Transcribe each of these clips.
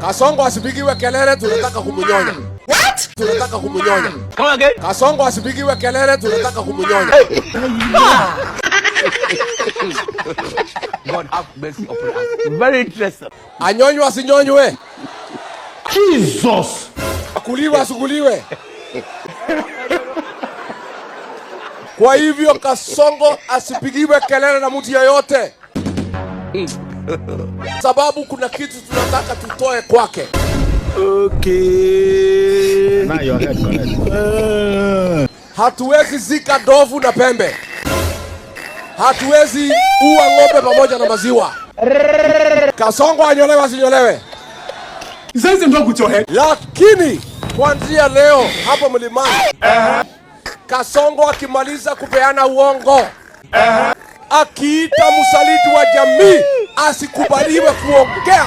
Kasongo asipigiwe kelele, tunataka kumunyonya. What? Tunataka kumunyonya. Come again? Kasongo asipigiwe kelele, tunataka kumunyonya. God have mercy upon us. Very interesting. Anyonywe asinyonywe. Jesus. Akuliwe asikuliwe. Kwa hivyo Kasongo asipigiwe kelele na mtu yeyote. Sababu kuna kitu tunataka tutoe kwake. Okay. Now your head correct. Hatuwezi zika ndovu na pembe. Hatuwezi ua ng'ombe pamoja na maziwa. Kasongo anyolewe asinyolewe. Sasa ndio kuchohe. Lakini kuanzia leo hapo mlimani, Kasongo akimaliza kupeana uongo, akiita msaliti wa jamii, asikubaliwe kuongea.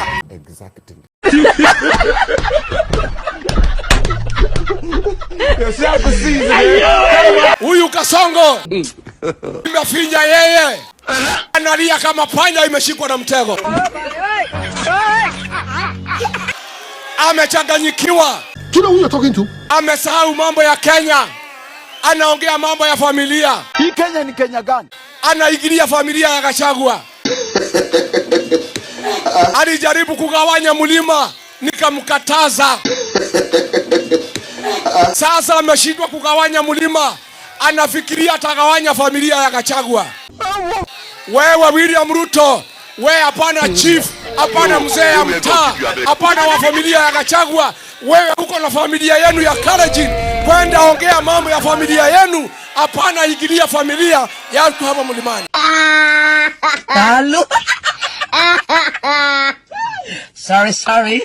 Exactly. Huyu Kasongo imefinya yeye, analia kama panya imeshikwa na mtego. Amechanganyikiwa. You know who you're talking to? Amesahau mambo ya Kenya. Anaongea mambo ya familia. Hii Kenya ni Kenya gani? Anaigilia familia ya Gachagua. Alijaribu kugawanya mlima, nikamkataza. Sasa ameshindwa kugawanya mlima, anafikiria atagawanya familia ya Gachagua. Wewe William Ruto, wewe hapana chief, hapana mzee ya mtaa, hapana wa familia ya Gachagua. Wewe uko na familia yenu ya Kalenjin, kwenda ongea mambo ya familia yenu, hapana igilia familia ya watu hapa mlimani. Hello. Sorry.